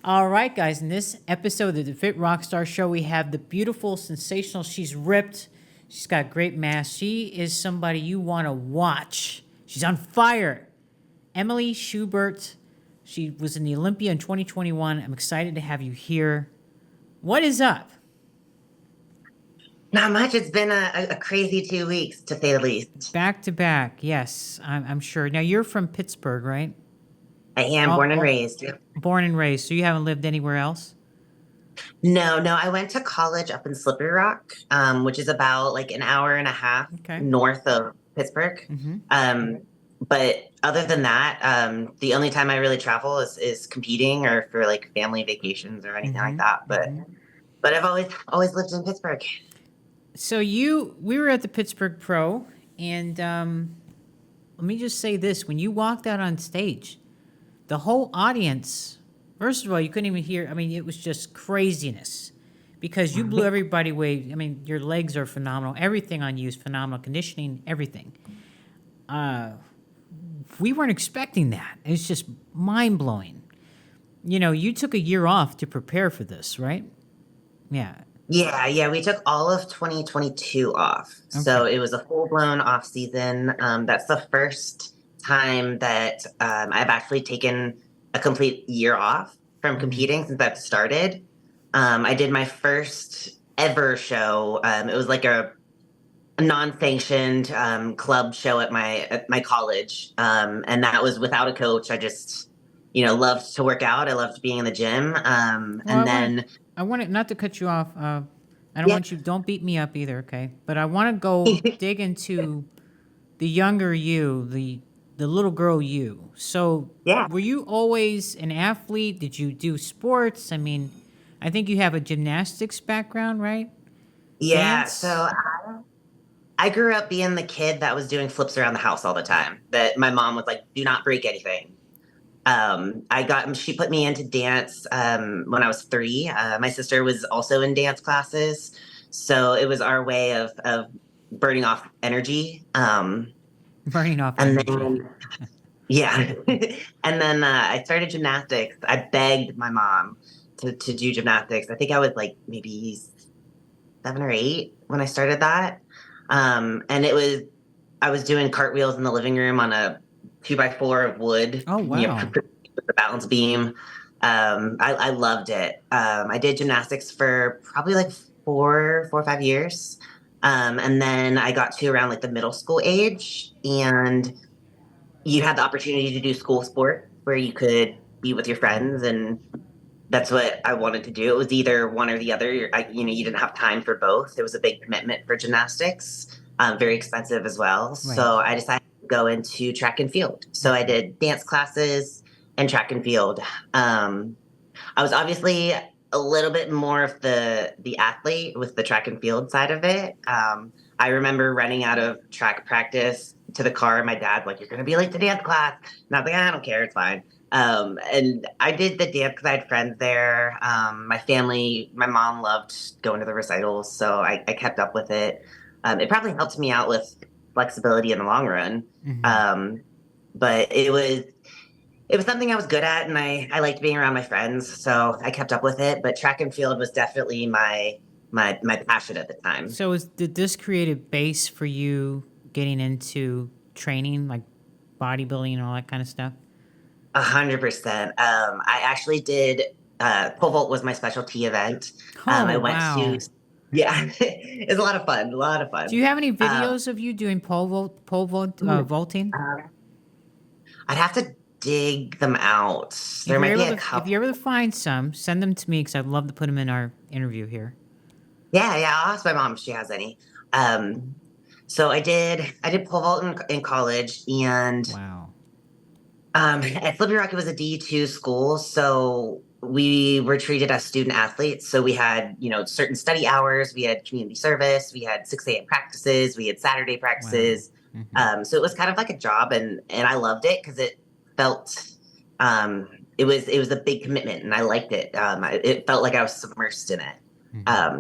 All right, guys, in this episode of the Fit Rockstar Show, we have the beautiful, sensational, she's ripped, she's got great mass. She is somebody you want to watch. She's on fire. Emily Schubert. She was in the Olympia in 2021. I'm excited to have you here. What is up? Not much. It's been a crazy 2 weeks, to say the least. Back to back, yes, I'm sure. Now, you're from Pittsburgh, right? I am born and raised. Born and raised, so you haven't lived anywhere else? No. I went to college up in Slippery Rock, which is about like an hour and a half north of Pittsburgh. But other than that, the only time I really travel is competing or for like family vacations or anything like that. But I've always lived in Pittsburgh. So we were at the Pittsburgh Pro, and let me just say this: when you walked out on stage, the whole audience, first of all, you couldn't even hear. I mean, it was just craziness because you blew everybody away. I mean, your legs are phenomenal. Everything on you is phenomenal. Conditioning, everything. We weren't expecting that. It's just mind-blowing. You know, you took a year off to prepare for this, right? Yeah. Yeah. We took all of 2022 off. Okay. So it was a full-blown off season. That's the first time that I've actually taken a complete year off from competing since I've started. I did my first ever show. It was like a non-sanctioned club show at my college, and that was without a coach. I just, loved to work out. I loved being in the gym. I want not to cut you off. I don't want you. Don't beat me up either, okay? But I want to go dig into the younger you, the little girl you. So, were you always an athlete? Did you do sports? I mean, I think you have a gymnastics background, right? Yeah. Dance? So I grew up being the kid that was doing flips around the house all the time. That my mom was like, "Do not break anything." She put me into dance when I was 3. My sister was also in dance classes, so it was our way of burning off energy. Burning off energy. And then I started gymnastics. I begged my mom to do gymnastics. I think I was like maybe 7 or 8 when I started that. And I was doing cartwheels in the living room on a 2x4 of wood. Oh, wow. With the balance beam. I loved it. I did gymnastics for probably like 4 or 5 years. And then I got to around like the middle school age, and you had the opportunity to do school sport where you could be with your friends, and that's what I wanted to do. It was either one or the other. You didn't have time for both. It was a big commitment for gymnastics, very expensive as well. Right. So I decided to go into track and field. So I did dance classes and track and field. I was obviously a little bit more of the athlete with the track and field side of it. I remember running out of track practice to the car, and my dad's like, "You're going to be late to dance class." And I was like, "I don't care. It's fine." And I did the dance because I had friends there. My mom loved going to the recitals, so I kept up with it. It probably helped me out with flexibility in the long run. But it was something I was good at, and I liked being around my friends, so I kept up with it. But track and field was definitely my passion at the time. So did this create a base for you getting into training, like bodybuilding and all that kind of stuff? 100%. I actually did, pole vault was my specialty event. I went to, it's a lot of fun, Do you have any videos of you doing pole vaulting? I'd have to dig them out. There might be a couple. If you're able to find some, send them to me because I'd love to put them in our interview here. Yeah, I'll ask my mom if she has any. So I did pole vault in college, and at Slippery Rock, it was a D2 school, so we were treated as student athletes. So we had, certain study hours, we had community service, we had 6 a.m. practices, we had Saturday practices. So it was kind of like a job, and I loved it because it felt, it was a big commitment, and I liked it. It felt like I was submersed in it.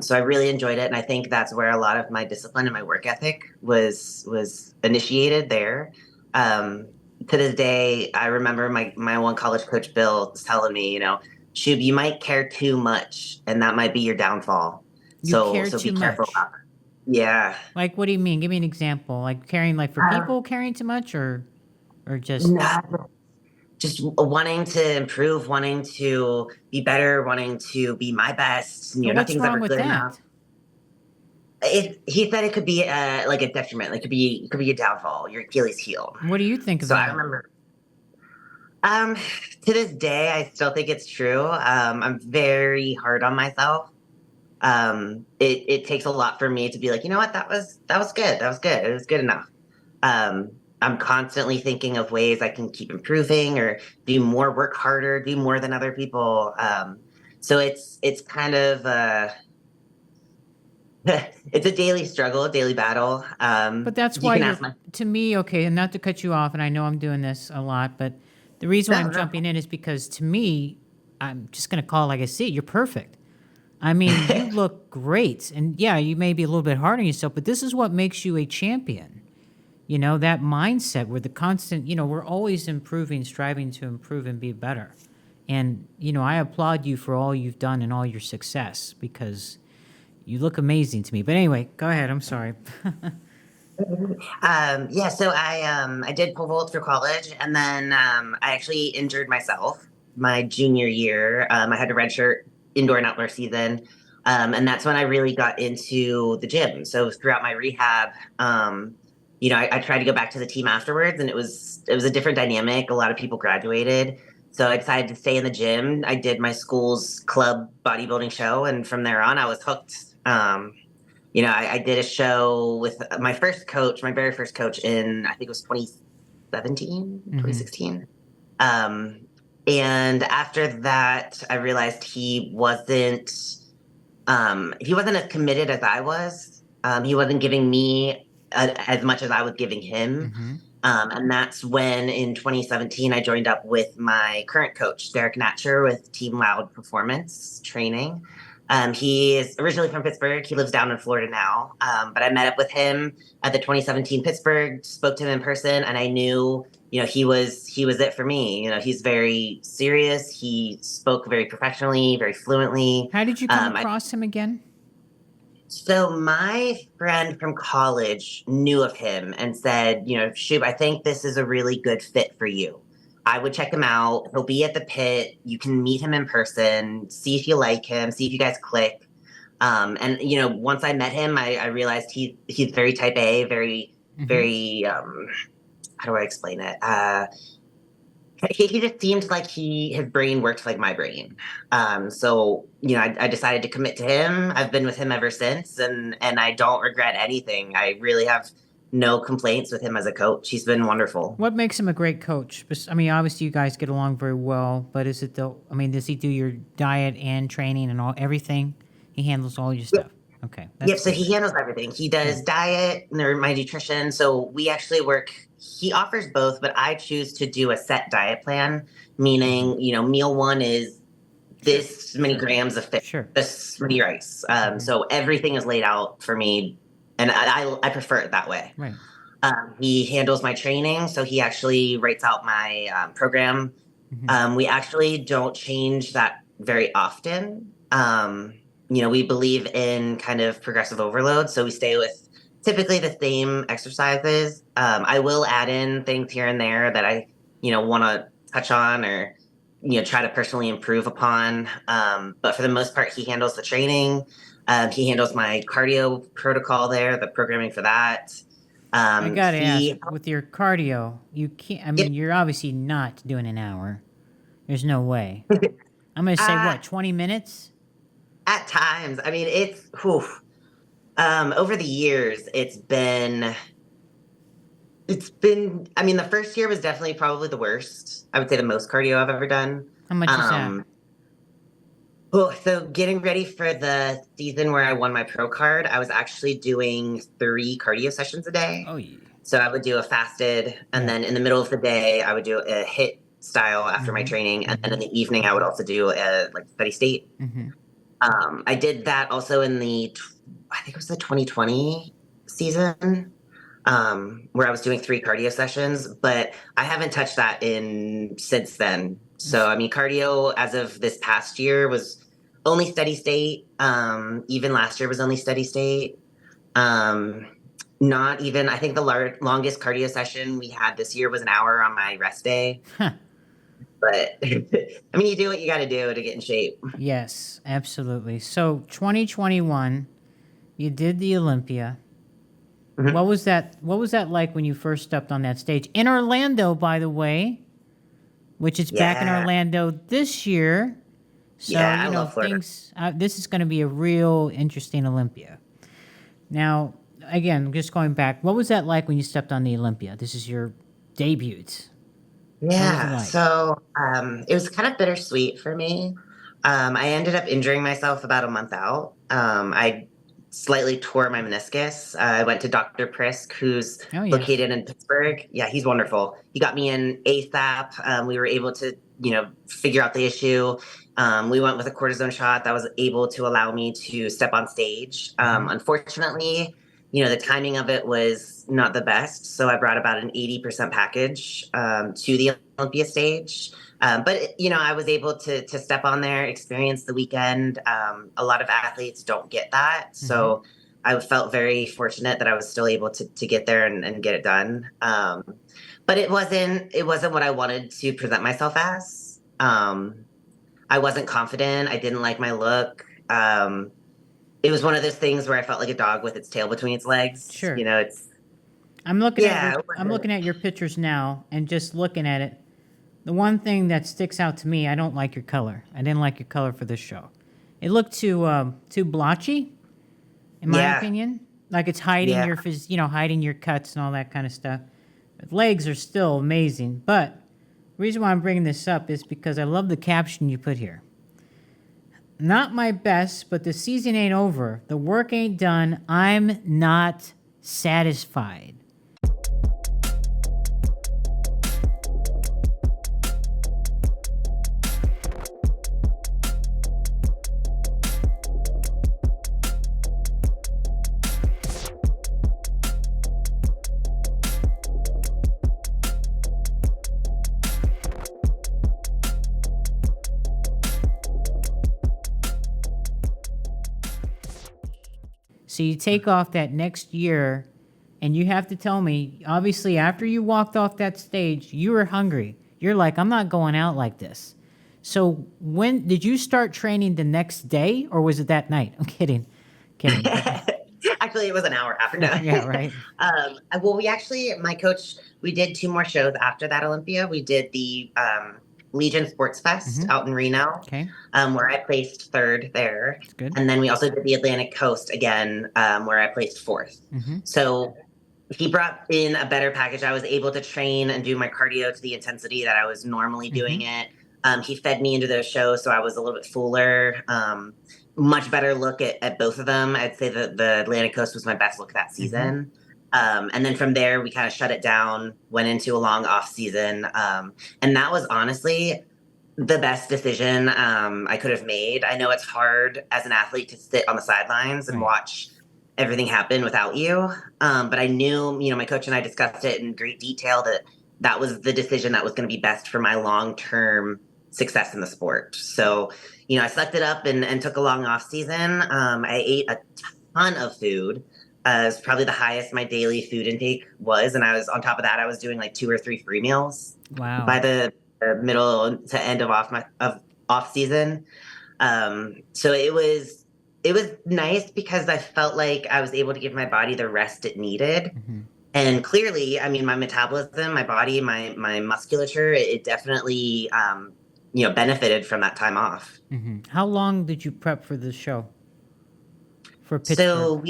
So I really enjoyed it, and I think that's where a lot of my discipline and my work ethic was initiated there. Um, to this day, I remember my one college coach, Bill, was telling me, Shub, you might care too much, and that might be your downfall. You So care so be too careful much. about it. Yeah. Like, what do you mean? Give me an example. Like caring, like for Uh, people caring too much, or just no, just wanting to improve, wanting to be better, wanting to be my best. but what's Nothing's wrong ever with good enough. that? He said it could be like a detriment, like it could be a downfall, your Achilles heel. What do you think of So I that? remember, um, to this day, I still think it's true. I'm very hard on myself. It takes a lot for me to be like, you know what, that was good, that was good, it was good enough. I'm constantly thinking of ways I can keep improving or do more, work harder, do more than other people. So it's kind of it's a daily struggle, a daily battle. But that's You why can you're, ask my to me, okay, and not to cut you off, and I know I'm doing this a lot, but the reason why no, I'm no. jumping in is because to me, I'm just going to call it like I see it. You're perfect. I mean, you look great. And yeah, you may be a little bit hard on yourself, but this is what makes you a champion. That mindset where the constant, we're always improving, striving to improve and be better. And, I applaud you for all you've done and all your success because you look amazing to me. But anyway, go ahead. I'm sorry. Yeah, so I did pole vault through college, and then I actually injured myself my junior year. I had to redshirt indoor and outdoor season, and that's when I really got into the gym. So throughout my rehab, I tried to go back to the team afterwards, and it was a different dynamic. A lot of people graduated, so I decided to stay in the gym. I did my school's club bodybuilding show, and from there on, I was hooked. I did a show with my first coach, my very first coach in, I think it was 2017, 2016. Um, and after that, I realized he wasn't as committed as I was. He wasn't giving me as much as I was giving him. And that's when in 2017, I joined up with my current coach, Derek Natcher, with Team Loud Performance Training. He is originally from Pittsburgh. He lives down in Florida now. But I met up with him at the 2017 Pittsburgh, spoke to him in person, and I knew, he was it for me. He's very serious. He spoke very professionally, very fluently. How did you come I across him again? So my friend from college knew of him and said, Shub, I think this is a really good fit for you. I would check him out. He'll be at the pit. You can meet him in person, see if you like him, see if you guys click. And once I met him, I realized he's very type A, very, very how do I explain it? He just seemed like his brain worked like my brain. So I decided to commit to him. I've been with him ever since, and I don't regret anything. I really have no complaints with him as a coach. He's been wonderful. What makes him a great coach? I mean, obviously you guys get along very well, but is it the? I mean, does he do your diet and training and everything? He handles all your stuff. Okay, Yep. that's So good. he handles everything. He does diet and my nutrition. So we actually work. He offers both, but I choose to do a set diet plan, meaning meal one is this many grams of fish, Sure. this many rice. So everything is laid out for me, and I prefer it that way. Right. He handles my training, so he actually writes out my program. We actually don't change that very often. We believe in kind of progressive overload, so we stay with typically the same exercises. I will add in things here and there that I, want to touch on or, try to personally improve upon. But for the most part, he handles the training. He handles my cardio protocol there, the programming for that. I gotta ask, He, with your cardio, you can't. I it, mean, you're obviously not doing an hour. There's no way. I'm gonna say uh, what, 20 minutes? at times, I mean, whew, over the years, I mean, the first year was definitely probably the worst. I would say the most cardio I've ever done. How much is that? Um, so getting ready for the season where I won my pro card, I was actually doing 3 cardio sessions a day. Oh yeah. So I would do a fasted, and then in the middle of the day, I would do a hit style after my training, and then in the evening, I would also do a like steady state. I did that also in I think it was the 2020 season, where I was doing 3 cardio sessions, but I haven't touched that in since then. So, I mean, cardio as of this past year was only steady state. Even last year was only steady state. Um, Not even, I think the longest cardio session we had this year was an hour on my rest day. Huh. But I mean, you do what you got to do to get in shape. Yes, absolutely. So 2021, you did the Olympia. Mhm. What was that? What was that like when you first stepped on that stage in Orlando? By the way, which is back in Yeah. Orlando this year. So Yeah, I love Florida. things. This is going to be a real interesting Olympia. Now, again, just going back, what was that like when you stepped on the Olympia? This is your debut. What was it Yeah, like? so it was kind of bittersweet for me. I ended up injuring myself about a month out. I slightly tore my meniscus. I went to Dr. Prisk, who's Oh yes. located in Pittsburgh. Yeah, he's wonderful. He got me in ASAP. We were able to, figure out the issue. We went with a cortisone shot that was able to allow me to step on stage. Unfortunately, the timing of it was not the best. So I brought about an 80% package to the Olympia stage. But I was able to step on there, experience the weekend. A lot of athletes don't get that. So I felt very fortunate that I was still able to get there and get it done. But it wasn't what I wanted to present myself as. I wasn't confident. I didn't like my look. It was one of those things where I felt like a dog with its tail between its legs. Sure. I'm I'm looking at your pictures now, and just looking at it, the one thing that sticks out to me, I don't like your color. I didn't like your color for this show. It looked too blotchy, in my opinion. Like it's hiding hiding your cuts and all that kind of stuff. But legs are still amazing. But the reason why I'm bringing this up is because I love the caption you put here. Not my best, but the season ain't over. The work ain't done. I'm not satisfied. So you take off that next year, and you have to tell me, obviously, after you walked off that stage, you were hungry. You're like, I'm not going out like this. So when did you start training the next day, or was it that night? I'm kidding. Actually, it was an hour after. No. Yeah, right. Well, my coach, we did 2 more shows after that Olympia. We did the Legion Sports Fest out in Reno, where I placed 3rd there. That's good. And then we also did the Atlantic Coast again, where I placed 4th. So he brought in a better package. I was able to train and do my cardio to the intensity that I was normally doing it. He fed me into those shows, so I was a little bit fuller. Much better look at both of them. I'd say that the Atlantic Coast was my best look that season. And then from there, we kind of shut it down, went into a long off season. And that was honestly the best decision I could have made. I know it's hard as an athlete to sit on the sidelines and watch everything happen without you. But I knew, my coach and I discussed it in great detail that was the decision that was going to be best for my long-term success in the sport. So, I sucked it up and took a long off season. I ate a ton of food. It was probably the highest my daily food intake was. And I was on top of that, I was doing like 2 or 3 free meals. Wow. By the middle to end of off season. So it was nice because I felt like I was able to give my body the rest it needed. And clearly, I mean, my metabolism, my body, my musculature, it definitely, benefited from that time off. How long did you prep for this show? For Pittsburgh?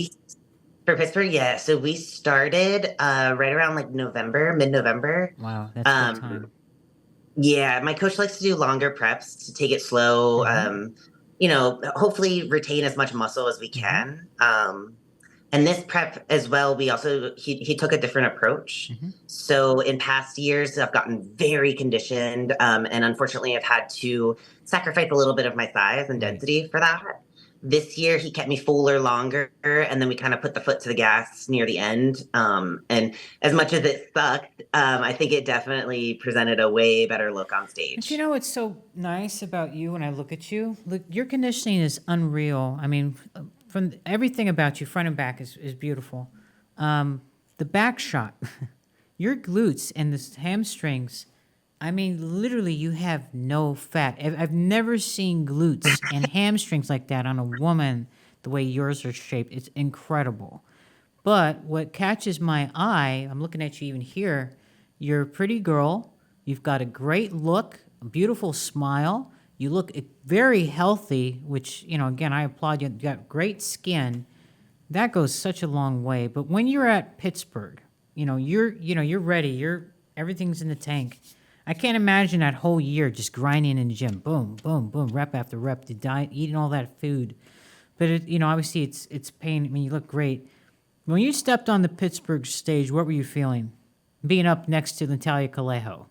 For Pittsburgh, yeah. So we started right around like mid-November. Wow, that's a good time. Yeah, my coach likes to do longer preps to take it slow. Hopefully retain as much muscle as we can. And this prep as well, he took a different approach. So in past years, I've gotten very conditioned, and unfortunately, I've had to sacrifice a little bit of my size and density for that. This year he kept me fuller longer, and then we kind of put the foot to the gas near the end. And as much as it sucked, I think it definitely presented a way better look on But you stage. know what's so nice about you when I look at you? Look, your conditioning is unreal. I mean, from everything about you, front and back is beautiful. The back shot, your glutes and the hamstrings. I mean, literally, you have no fat. I've never seen glutes and hamstrings like that on a woman the way yours are shaped. It's incredible. But what catches my eye, I'm looking at you even here, you're a pretty girl. You've got a great look, a beautiful smile. You look very healthy, which, you know, again, I applaud you. You got great skin. That goes such a long way. But when you're at Pittsburgh, you're ready. Everything's in the tank. I can't imagine that whole year just grinding in the gym. Boom, boom, boom, rep after rep, the diet, eating all that food. But obviously it's pain. I mean, you look great. When you stepped on the Pittsburgh stage, what were you feeling? Being up next to Natalia COELHO.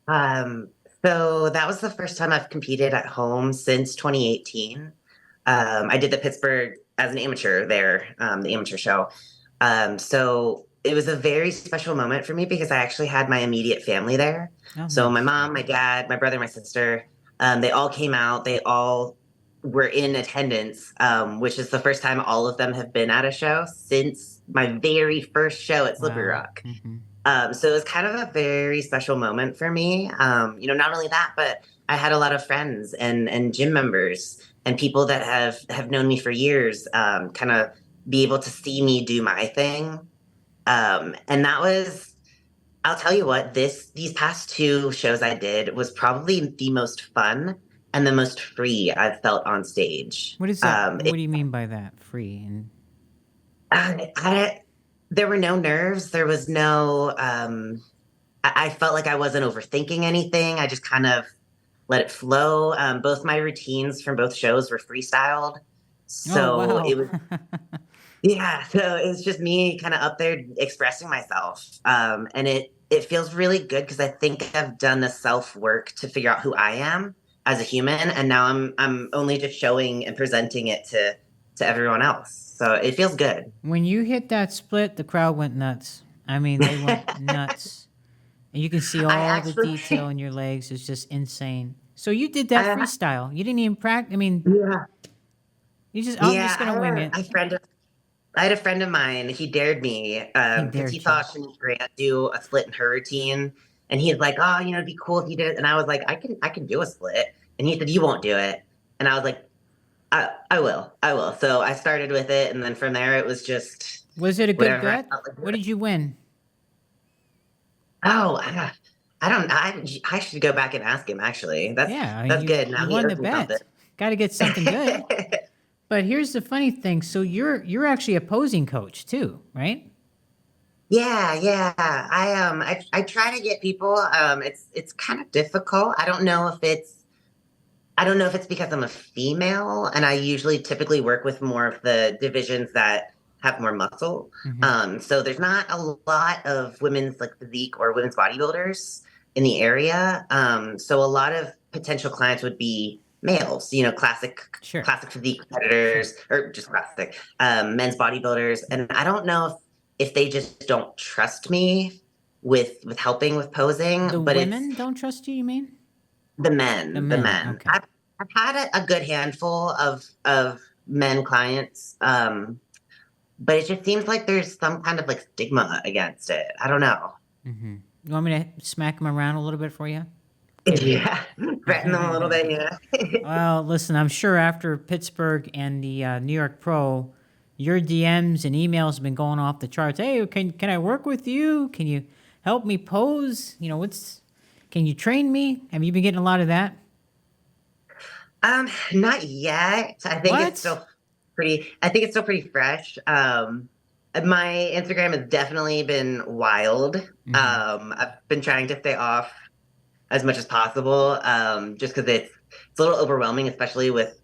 Um, so that was the first time I've competed at home since 2018. I did the Pittsburgh as an amateur there, the amateur show. So it was a very special moment for me because I actually had my immediate family there. Oh, So my nice. mom, my dad, my brother, my sister, they all came out. They all were in attendance, which is the first time all of them have been at a show since my very first show at Slippery Wow. Rock. Hmm. So it was kind of a very special moment for me. Not only that, but I had a lot of friends and gym members and people that have known me for years, kind of be able to see me do my thing. And that was, I'll tell you what, these past two shows I did was probably the most fun and the most free I've felt on stage. What is that? What do you mean by that? Free and I there were no nerves. There was no I felt like I wasn't overthinking anything. I just kind of let it flow. Both my routines from both shows were freestyled. oh So wow. it was yeah, so it was just me kind of up there expressing myself. And it feels really good because I think I've done the self-work to figure out who I am as a human, and now I'm only just showing and presenting it to everyone else. So it feels good. When you hit that split, the crowd went nuts. I mean, they went nuts. And you can see I all the detail actually in your legs. It's just insane. So you did that I freestyle. You didn't even practice. I mean, yeah. I'm Yeah, just gonna wing it. I had a friend of mine. He dared me He because he dared you. saw Shanice Grant do a split in her routine, and he's like, "Oh, it'd be cool if you did it." And I was like, I can do a split." And he said, "You won't do it." And I was like, I will, I will." So I started with it, and then from there, it was just Was it a good whatever I bet? felt like What doing. did you win? Oh, I don't. I should go back and ask him. Actually, Yeah, I mean, that's good. you Now he won the owes me something. bet. Got to get something good. But here's the funny thing. So you're actually a posing coach too, right? Yeah, yeah. I try to get people. It's kind of difficult. I don't know if it's because I'm a female and I usually typically work with more of the divisions that have more muscle. Mm-hmm. So there's not a lot of women's like physique or women's bodybuilders in the area. So a lot of potential clients would be males, Sure. classic physique Sure. competitors or just classic men's bodybuilders. And I don't know if they just don't trust me with helping with posing, The but it's women don't trust you, you mean? the The men, the men. men. Okay. I've had a good handful of men clients, but it just seems like there's some kind of like stigma against it. I don't know. Mm-hmm. You want me to smack them around a little bit for you? Yeah, threaten them a little bit. Yeah. Well, listen, I'm sure after Pittsburgh and the New York Pro, your DMs and emails have been going off the charts. Hey, can I work with you? Can you help me pose? Can you train me? Have you been getting a lot of that? Not yet. What? I think it's still pretty fresh. My Instagram has definitely been wild. Mm-hmm. I've been trying to stay off as much as possible, just because it's a little overwhelming, especially with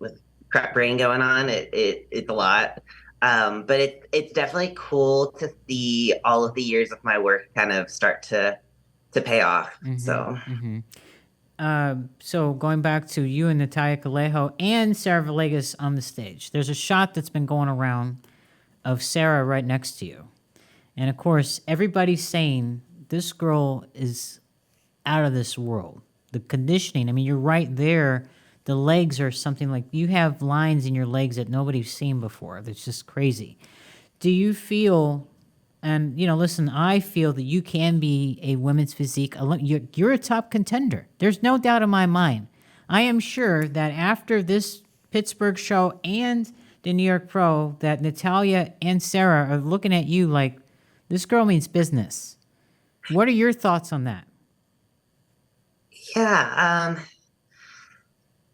prep brain going on. It's a lot. But it's definitely cool to see all of the years of my work kind of start to pay off. Mm-hmm. So Mm-hmm. So going back to you and Natalia COELHO and Sarah Villegas on the stage, there's a shot that's been going around of Sarah right next to you. And of course, everybody's saying this girl is out of this world. The conditioning, I mean, you're right there. The legs are something like, you have lines in your legs that nobody's seen before. That's just crazy. Do you feel, and listen, I feel that you can be a women's physique. You're a top contender. There's no doubt in my mind. I am sure that after this Pittsburgh show and the New York Pro, that Natalia and Sarah are looking at you like, this girl means business. What are your thoughts on that? Yeah.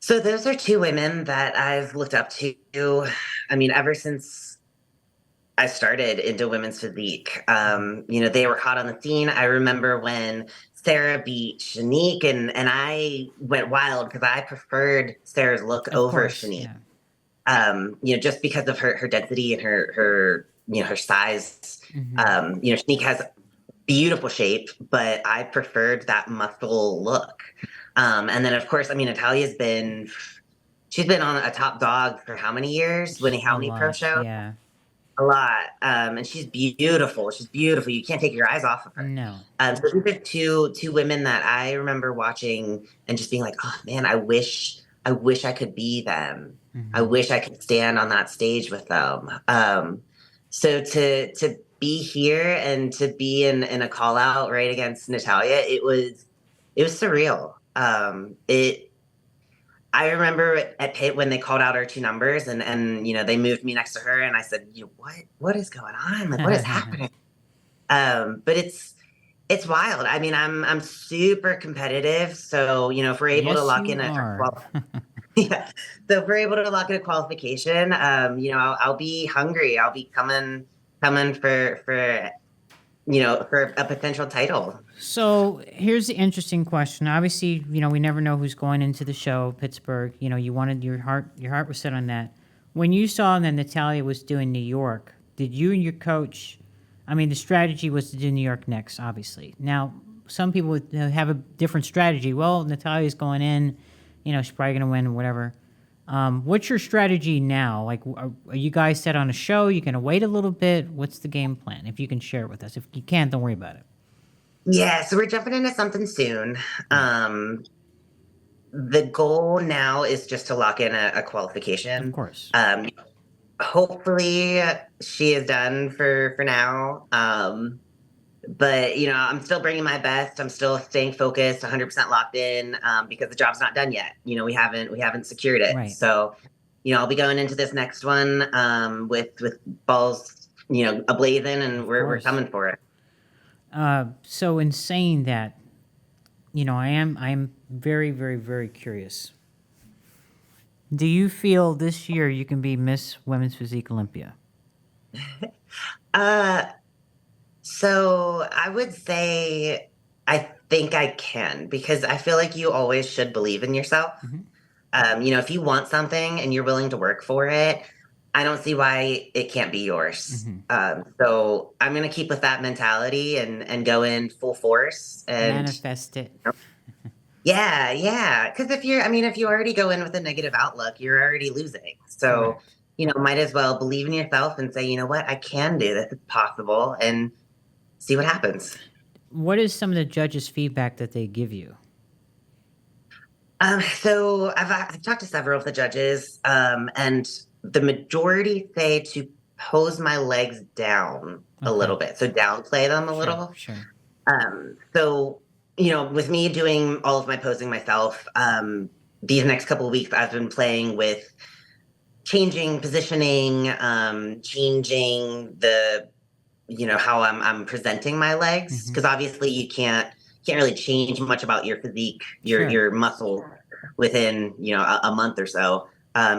So those are two women that I've looked up to. I mean, ever since I started into women's physique, they were hot on the scene. I remember when Sarah beat Shanique, and I went wild because I preferred Sarah's look over Shanique. Yeah. Just because of her density and her size. Mm-hmm. Shanique has beautiful shape, but I preferred that muscle look. And then of course, I mean, she's been on a top dog for how many years? Winning how many pro shows? Yeah. A lot. And she's beautiful. She's beautiful. You can't take your eyes off of her. No. So these are two women that I remember watching and just being like, oh man, I wish I could be them. Mm-hmm. I wish I could stand on that stage with them. So to be here and to be in a call out right against Natalia, it was surreal. I remember at Pitt when they called out our two numbers and they moved me next to her and I said, what is going on? Like, what is happening? But it's wild. I mean, I'm super competitive. So, if we're able to lock in yeah. So if we're able to lock in a qualification, I'll be hungry. I'll be coming for a potential title. So here's the interesting question. Obviously, we never know who's going into the show, Pittsburgh. You wanted your heart was set on that. When you saw that Natalia was doing New York, did you and your coach, I mean, the strategy was to do New York next, obviously. Now, some people would have a different strategy. Well, Natalia's going in, she's probably going to win, whatever. What's your strategy now? Like, are you guys set on a show? You going to wait a little bit? What's the game plan? If you can share it with us. If you can't, don't worry about it. Yeah, so we're jumping into something soon. The goal now is just to lock in a qualification. Of course. Hopefully she is done for now. But I'm still bringing my best. I'm still staying focused, 100% locked in, because the job's not done yet. We haven't secured it. Right. So, I'll be going into this next one with balls, ablazing, and we're coming for it. So in saying that, I am very, very, very curious. Do you feel this year you can be Miss Women's Physique Olympia? So I would say I think I can, because I feel like you always should believe in yourself. Mm-hmm. If you want something and you're willing to work for it, I don't see why it can't be yours. Mm-hmm. So I'm going to keep with that mentality and go in full force and manifest it. Yeah. Because if you already go in with a negative outlook, you're already losing. So, correct. Might as well believe in yourself and say, you know what, I can do this. It's possible, and see what happens. What is some of the judges' feedback that they give you? So I've talked to several of the judges, and the majority say to pose my legs down a little bit. So downplay them a little. Sure. So, with me doing all of my posing myself, these next couple of weeks, I've been playing with changing positioning, changing the, how I'm presenting my legs. Because obviously you can't really change much about your physique, your muscle within, a month or so.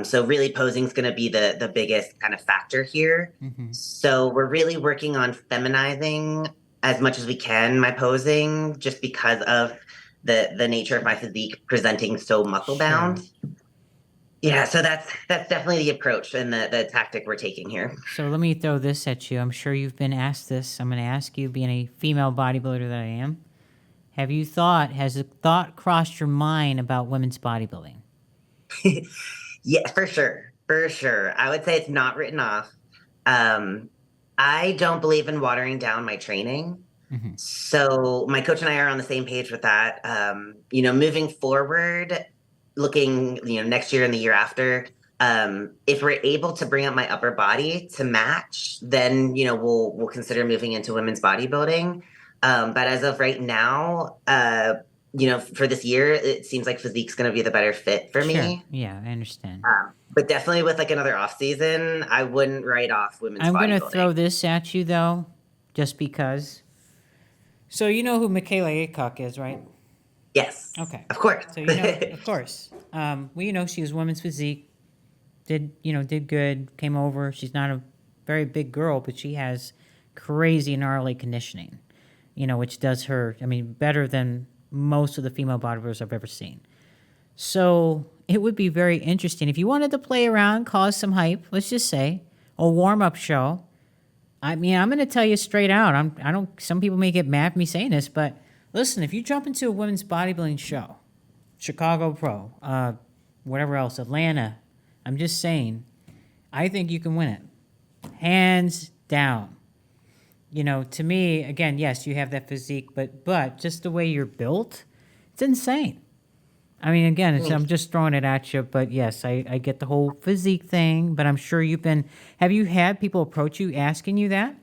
So really posing is going to be the biggest kind of factor here. Mm-hmm. So we're really working on feminizing as much as we can my posing, just because of the nature of my physique presenting so muscle bound. Sure. Yeah, so that's definitely the approach and the tactic we're taking here. So let me throw this at you. I'm sure you've been asked this. I'm going to ask you, being a female bodybuilder that I am, has a thought crossed your mind about women's bodybuilding? Yeah, for sure. For sure. I would say it's not written off. Um, I don't believe in watering down my training. Hmm. So my coach and I are on the same page with that. Moving forward, looking, next year and the year after, if we're able to bring up my upper body to match, then, we'll consider moving into women's bodybuilding. But as of right now, for this year, it seems like physique's going to be the better fit for Sure. me. Yeah, I understand. But definitely with like another off season, I wouldn't write off women's I'm going to bodybuilding. throw this at you, though, just because. So you know who Michaela Aycock is, right? Yes. Okay. Of course. So of course. She was women's physique, did good, came over. She's not a very big girl, but she has crazy gnarly conditioning, which does her, better than most of the female bodybuilders I've ever seen. So it would be very interesting if you wanted to play around, cause some hype, let's just say, a warm-up show. I'm going to tell you straight out. Some people may get mad at me saying this, but listen, if you jump into a women's bodybuilding show, Chicago Pro, whatever else, Atlanta, I'm just saying, I think you can win it. Hands down. To me, again, yes, you have that physique, but just the way you're built, it's insane. Again, I'm just throwing it at you, but yes, I get the whole physique thing, but I'm sure have you had people approach you asking you that?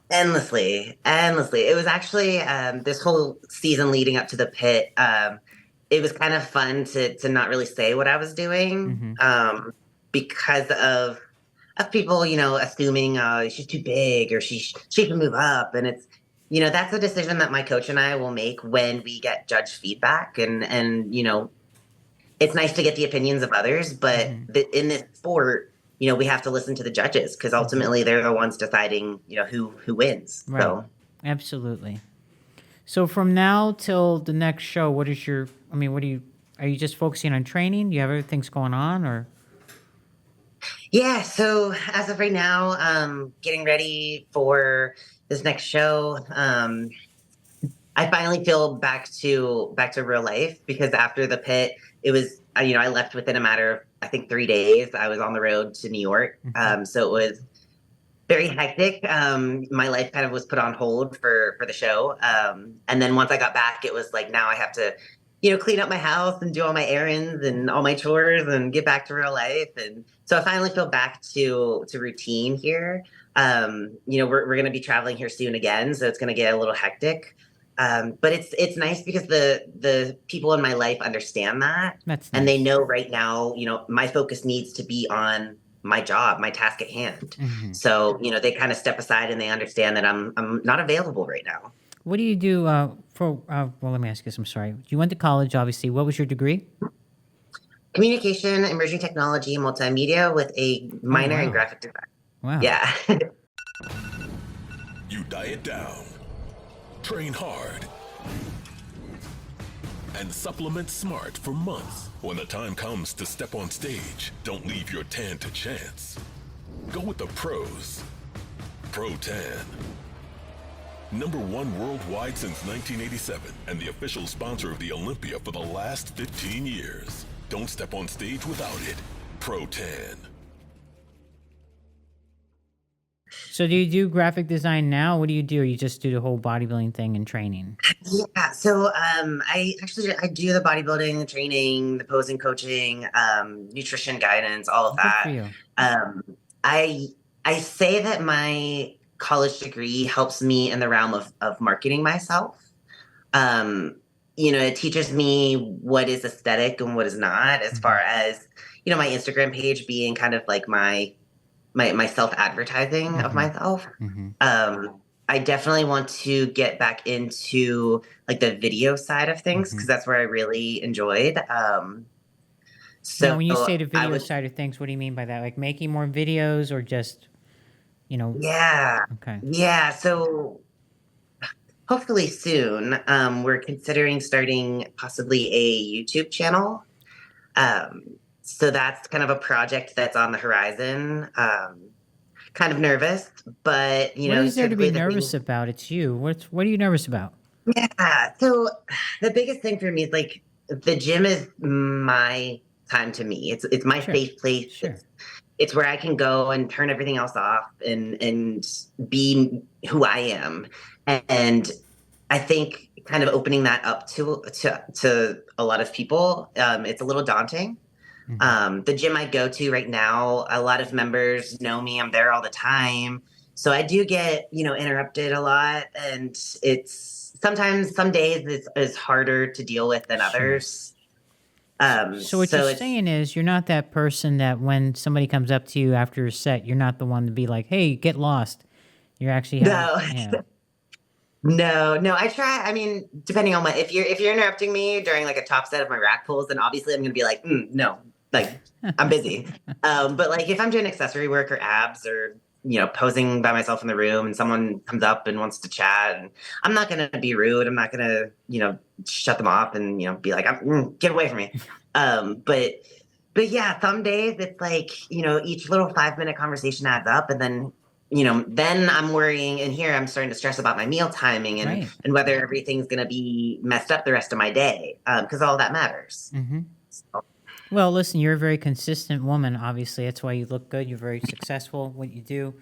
Endlessly. It was actually this whole season leading up to the pit. It was kind of fun to not really say what I was doing because of people, assuming she's too big or she can move up, and it's that's a decision that my coach and I will make when we get judge feedback, and it's nice to get the opinions of others, but in this sport, we have to listen to the judges because ultimately they're the ones deciding, who wins. Right. So absolutely. So from now till the next show, are you just focusing on training? Do you have other things going on, or? Yeah, so as of right now, getting ready for this next show. I finally feel back to real life because after the pit, it was I left within a matter of I think 3 days. I was on the road to New York, so it was very hectic. My life kind of was put on hold for the show, and then once I got back, it was like now I have to clean up my house and do all my errands and all my chores and get back to real life. And so I finally feel back to routine here. We're going to be traveling here soon again, so it's going to get a little hectic. But it's nice because the people in my life understand that. That's and they nice. know right now, my focus needs to be on my job, my task at hand. So, they kind of step aside and they understand that I'm not available right now. What do you do let me ask you this. I'm sorry. You went to college, obviously. What was your degree? Communication, emerging technology, multimedia with a minor in graphic design. Wow. Yeah. You diet down, train hard, and supplement smart for months. When the time comes to step on stage, don't leave your tan to chance. Go with the pros. Pro Tan. #1 worldwide since 1987 and the official sponsor of the Olympia for the last 15 years. Don't step on stage without it. Pro Tan. So do you do graphic design now? What do you do? Or you just do the whole bodybuilding thing and training? Yeah. So I do the bodybuilding, the training, the posing coaching, nutrition guidance, all of Good that. for you. I say that my college degree helps me in the realm of marketing myself. It teaches me what is aesthetic and what is not, as far as, my Instagram page being kind of like my self-advertising of myself. I definitely want to get back into like the video side of things because that's where I really enjoyed. So now, when you say the video side of things, what do you mean by that? Like making more videos or just, Yeah. Okay. Yeah. So hopefully soon, we're considering starting possibly a YouTube channel. So that's kind of a project that's on the horizon. Kind of nervous, but What is there to be nervous about? It's you. What are you nervous about? Yeah. So the biggest thing for me is like the gym is my time to me. It's my Sure. safe place. Sure. It's where I can go and turn everything else off and be who I am. And I think kind of opening that up to a lot of people, it's a little daunting. Mhm. The gym I go to right now, a lot of members know me. I'm there all the time. So I do get, interrupted a lot. And it's sometimes some days it's harder to deal with than Sure. others. So what you're So it's saying is you're not that person that when somebody comes up to you after a set, you're not the one to be like, "Hey, get lost." You're actually having, no, yeah. no. I try. I mean, depending on if you're interrupting me during like a top set of my rack pulls, then obviously I'm gonna be like, no, like I'm busy. But like if I'm doing accessory work or abs or posing by myself in the room and someone comes up and wants to chat, and I'm not gonna be rude. I'm not gonna shut them off and be like, get away from me. But yeah, some days it's like each little 5-minute conversation adds up, and then I'm worrying, and here I'm starting to stress about my meal timing and Right. whether everything's going to be messed up the rest of my day, because all that matters. Mm-hmm. So, Well, listen, you're a very consistent woman. Obviously, that's why you look good. You're very successful at what you do.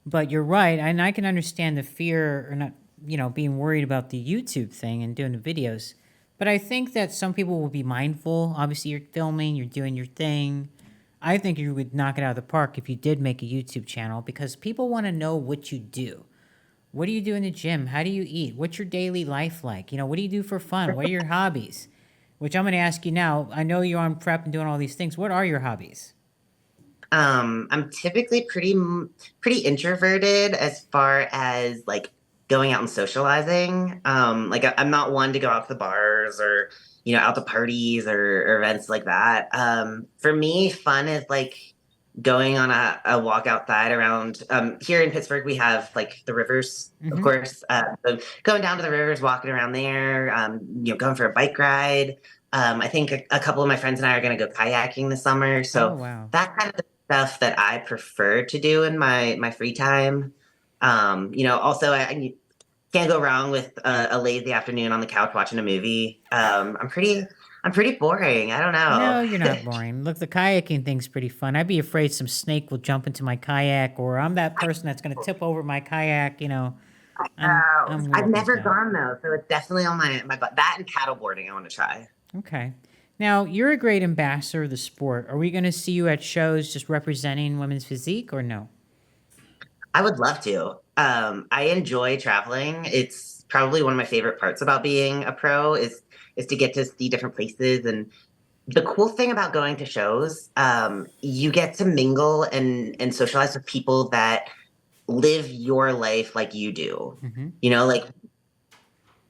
But you're right, and I can understand the fear or not, being worried about the YouTube thing and doing the videos. But I think that some people will be mindful. Obviously, you're filming, you're doing your thing. I think you would knock it out of the park if you did make a YouTube channel because people want to know what you do. What do you do in the gym? How do you eat? What's your daily life like? What do you do for fun? What are your hobbies? Which I'm going to ask you now. I know you're on prep and doing all these things. What are your hobbies? I'm typically pretty introverted as far as like going out and socializing. Like I'm not one to go out to the bars or out to parties or events like that. For me, fun is like going on a walk outside around here in Pittsburgh. We have like the rivers, of Mm-hmm. course. So going down to the rivers, walking around there, going for a bike ride. I think a couple of my friends and I are going to go kayaking this summer. Oh, So wow. that kind of stuff that I prefer to do in my free time. Also I can't go wrong with a lazy afternoon on the couch watching a movie. I'm pretty boring. I don't No, know. you're not boring. Look, the kayaking thing's pretty fun. I'd be afraid some snake will jump into my kayak, or I'm that person that's going to tip over my kayak. I'm I've weird like never that. gone though, so it's definitely on my butt. That and paddleboarding I want to try. Okay. Now, you're a great ambassador of the sport. Are we going to see you at shows just representing women's physique or no? I would love to. I enjoy traveling. It's probably one of my favorite parts about being a pro is to get to see different places. And the cool thing about going to shows, you get to mingle and socialize with people that live your life like you do. Mm-hmm. Like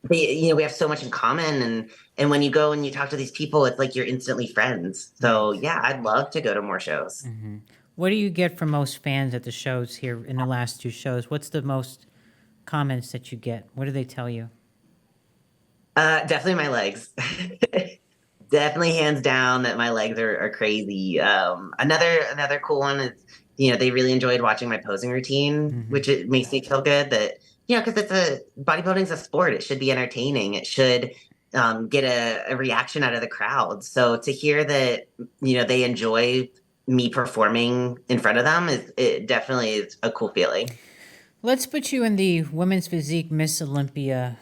we have so much in common, and when you go and you talk to these people, it's like you're instantly friends. So Right. yeah, I'd love to go to more shows. Mm-hmm. What do you get from most fans at the shows here in the last two shows? What's the most comments that you get? What do they tell you? Definitely my legs. Definitely hands down that my legs are crazy. Another cool one is, they really enjoyed watching my posing routine, Mm-hmm. which it makes me feel good that, because bodybuilding's a sport. It should be entertaining. It should get a reaction out of the crowd. So to hear that, they enjoy me performing in front of them it definitely is a cool feeling. Let's put you in the women's physique Miss Olympia.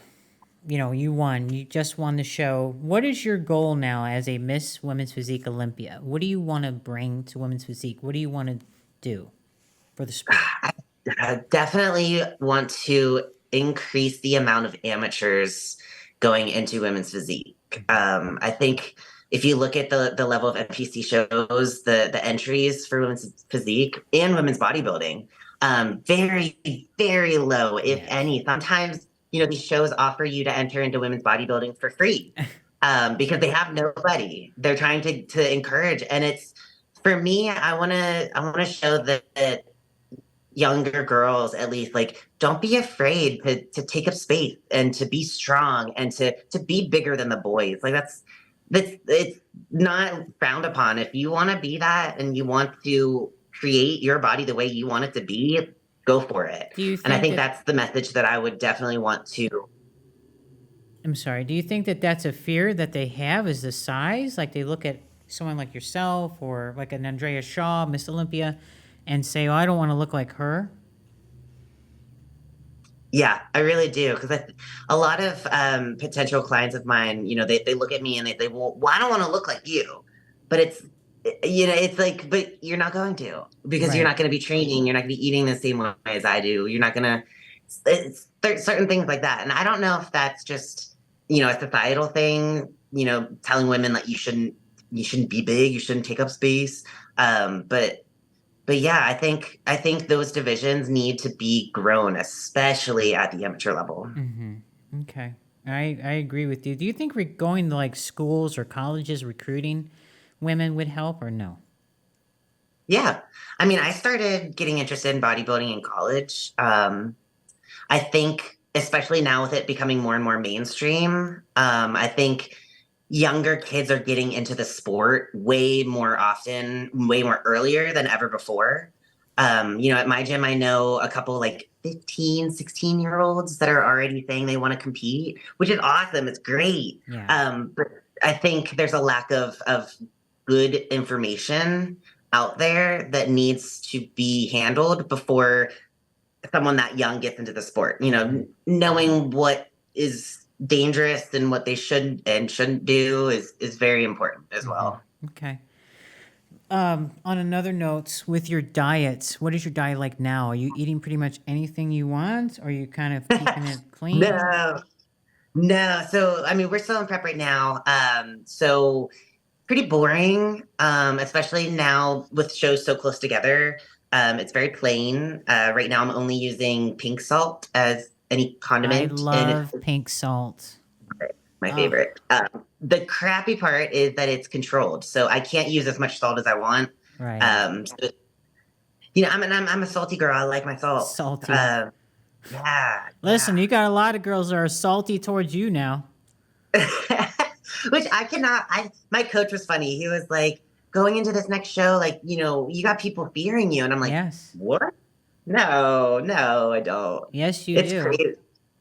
You won. You just won the show. What is your goal now as a Miss Women's Physique Olympia? What do you want to bring to women's physique? What do you want to do for the sport? I definitely want to increase the amount of amateurs going into women's physique. I think if you look at the level of NPC shows, the entries for women's physique and women's bodybuilding, very, very low, if Yes. any. Sometimes, these shows offer you to enter into women's bodybuilding for free because they have nobody. They're trying to encourage. And it's, for me, I want to show that younger girls at least like don't be afraid to take up space and to be strong and to be bigger than the boys. Like that's it's not frowned upon. If you want to be that and you want to create your body the way you want it to be, go for it. Do you And I think think that that's the message that I would definitely want to. I'm sorry. Do you think that that's a fear that they have? Is the size? Like they look at someone like yourself or like an Andrea Shaw, Miss Olympia, and say, "Oh, I don't want to look like her." Yeah, I really do. Because a lot of potential clients of mine, they look at me and well, I don't want to look like you. But it's like, but you're not going to, because you're Right. not going to be training. You're not going to be eating the same way as I do. You're not going to, there's certain things like that. And I don't know if that's just, a societal thing, telling women that you shouldn't be big, you shouldn't take up space. But yeah, I think those divisions need to be grown, especially at the amateur level. Mm-hmm. Okay. I agree with you. Do you think going to like schools or colleges recruiting women would help or no? Yeah. I mean, I started getting interested in bodybuilding in college. I think, especially now with it becoming more and more mainstream, I think younger kids are getting into the sport way more often, way more earlier than ever before. At my gym, I know a couple like 15, 16-year-olds that are already saying they want to compete, which is awesome. It's great. Yeah. But I think there's a lack of good information out there that needs to be handled before someone that young gets into the sport. Knowing what is dangerous and what they should and shouldn't do is very important as well. Okay. On another note, with your diets, what is your diet like now? Are you eating pretty much anything you want? Or are you kind of keeping it clean? No, no. So I mean, we're still in prep right now. So pretty boring. Especially now with shows so close together. It's very plain. Right now, I'm only using pink salt as any I condiment, and it's love pink salt. my Oh, favorite. The crappy part is that it's controlled, so I can't use as much salt as I want. right. So, I'm a salty girl. I like my salt. Salty. Yeah. Listen, you got a lot of girls that are salty towards you now. Which I cannot. My coach was funny. He was like, going into this next show, like, you got people fearing you, and I'm like, Yes. what? No, no, I don't. Yes, you It's do. crazy.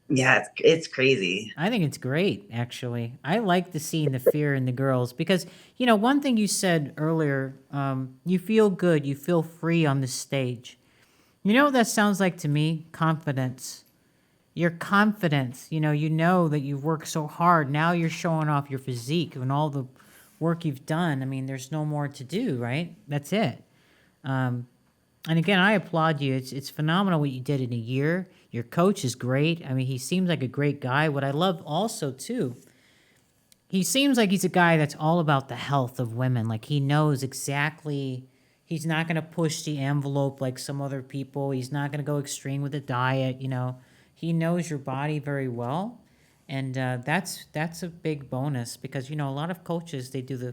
Yeah, it's crazy. I think it's great, actually. I like to see the fear in the girls because, one thing you said earlier, you feel good, you feel free on the stage. You know what that sounds like to me? Confidence. Your confidence, you know that you've worked so hard. Now you're showing off your physique and all the work you've done. I mean, there's no more to do, right? That's it. And again, I applaud you. It's phenomenal what you did in a year. Your coach is great. I mean, he seems like a great guy. What I love also, too, he seems like he's a guy that's all about the health of women. Like he knows exactly, he's not going to push the envelope like some other people. He's not going to go extreme with the diet, He knows your body very well. And that's a big bonus because, a lot of coaches, they do the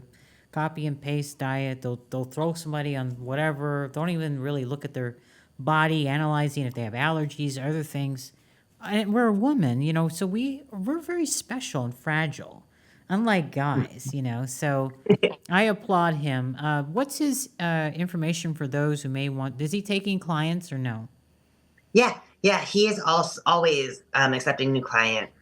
copy and paste diet. They'll throw somebody on whatever, don't even really look at their body, analyzing if they have allergies or other things. And we're a woman, so we're very special and fragile, unlike guys, So I applaud him. What's his information for those who may want? Is he taking clients or no? Yeah, yeah, he is also always accepting new clients.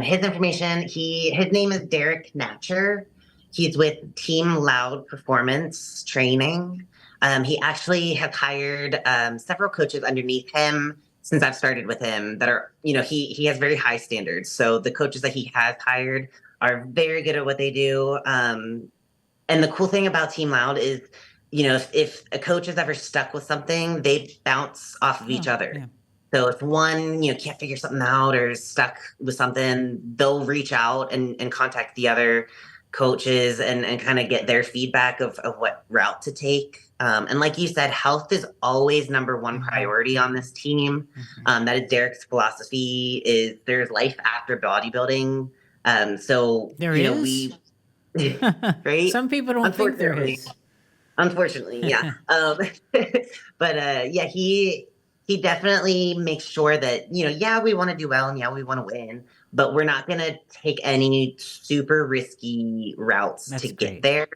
His information, his name is Derek Natcher. He's with Team Loud Performance Training. He actually has hired several coaches underneath him since I've started with him that are, he has very high standards. So the coaches that he has hired are very good at what they do. And the cool thing about Team Loud is, if a coach is ever stuck with something, they bounce off of each other. Yeah. So if one, can't figure something out or is stuck with something, they'll reach out and contact the other coaches and kind of get their feedback of what route to take. And like you said, health is always number one priority on this team. That is Derek's philosophy is there's life after bodybuilding. So, There is? right? Some people don't think there is. Unfortunately, yeah. But yeah, he definitely makes sure that, yeah, we want to do well and yeah, we want to win, but we're not going to take any super risky routes That's to great. get there.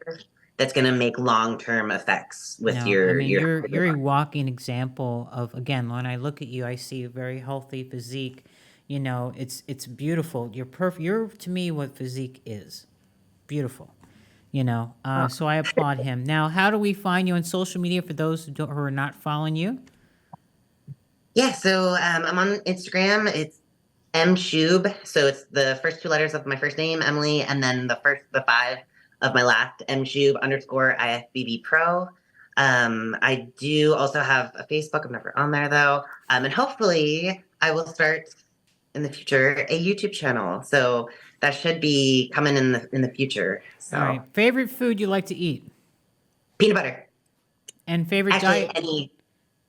That's going to make long-term effects with No, your, I mean, your, you're a walking example of, again, when I look at you, I see a very healthy physique. You know, it's beautiful. You're perfect. You're, to me, what physique is. Beautiful. You know, so I applaud him. Now, how do we find you on social media for those who are not following you? Yeah, so I'm on Instagram. It's mshub. So it's the first two letters of my first name, Emily, and then the five of my last, mshub underscore IFBB Pro. I do also have a Facebook. I'm never on there though. And hopefully I will start in the future a YouTube channel. So that should be coming in the future. So All right. Favorite food you like to eat? peanut butter. And favorite Actually, diet?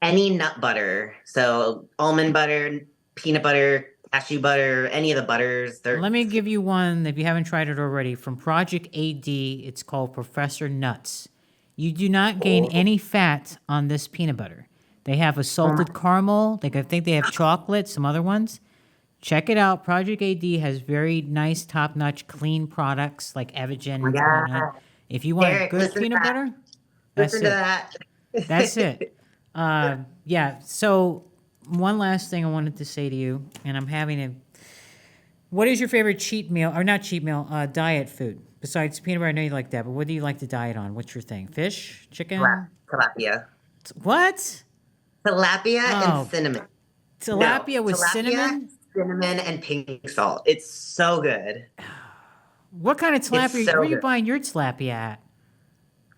any nut butter. So almond butter, peanut butter, cashew butter, any of the butters. Let me give you one, if you haven't tried it already, from Project AD. It's called Professor Nuts. You do not gain any fat on this peanut butter. They have a salted caramel. I think they have chocolate, some other ones. Check it out. Project AD has very nice, top-notch, clean products like Evagen. Yeah. If you want Derek, good listen to peanut that. butter, that's Listen to it. that. That's it. Yeah. So one last thing I wanted to say to you, and I'm having a. What is your favorite cheat meal, or not cheat meal, diet food? Besides peanut butter, I know you like that, but what do you like to diet on? What's your thing? Fish, chicken? Tilapia. What? Tilapia Oh. and cinnamon. Tilapia with cinnamon? Cinnamon and pink salt. It's so good. What kind of tilapia? so Where are you good. buying your tilapia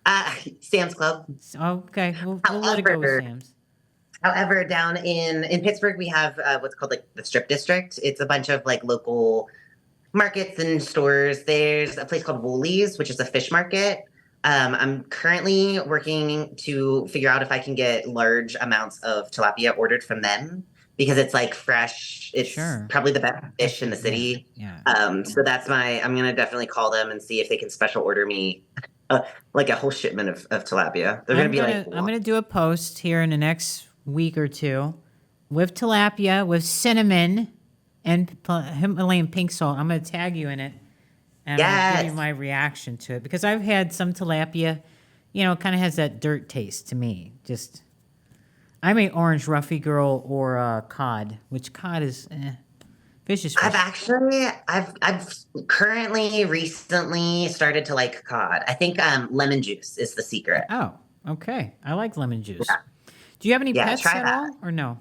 at? Sam's Club. Okay, we'll let it go with However- Sam's. However, down in Pittsburgh, we have what's called like the Strip District. It's a bunch of like local markets and stores. There's a place called Woolies, which is a fish market. I'm currently working to figure out if I can get large amounts of tilapia ordered from them because it's like fresh. It's Sure. probably the best fish in the city. Yeah. So I'm gonna definitely call them and see if they can special order me like a whole shipment of tilapia. They're gonna be like, I'm gonna do a post here in the next week or two with tilapia, with cinnamon, and Himalayan pink salt. I'm gonna tag you in it, and I'm gonna give you Yes. my reaction to it because I've had some tilapia. You know, it kind of has that dirt taste to me. Just, I'm a orange roughy girl or cod, which cod is fish is fish. I've currently recently started to like cod. I think lemon juice is the secret. Oh, okay. I like lemon juice. Yeah. Do you have any Yeah, pets try at that. all, or no?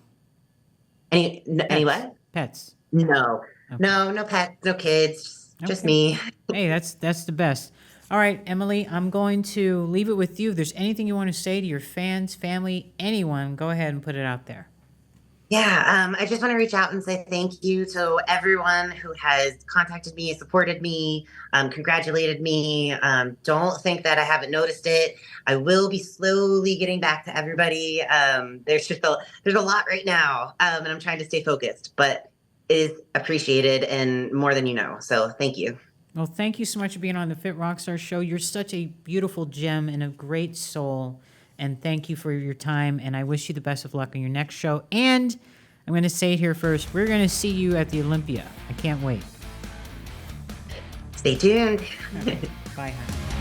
Any what? Pets. No, Okay. no pets, no kids, just Okay. me. Hey, that's the best. All right, Emily, I'm going to leave it with you. If there's anything you want to say to your fans, family, anyone, go ahead and put it out there. Yeah, I just want to reach out and say thank you to everyone who has contacted me, supported me, congratulated me. Don't think that I haven't noticed it. I will be slowly getting back to everybody. There's a lot right now, and I'm trying to stay focused, but it is appreciated and more than you know. So thank you. Well, thank you so much for being on the Fit Rockstar Show. You're such a beautiful gem and a great soul. And thank you for your time. And I wish you the best of luck on your next show. And I'm going to say it here first. We're going to see you at the Olympia. I can't wait. Stay tuned. Bye, honey.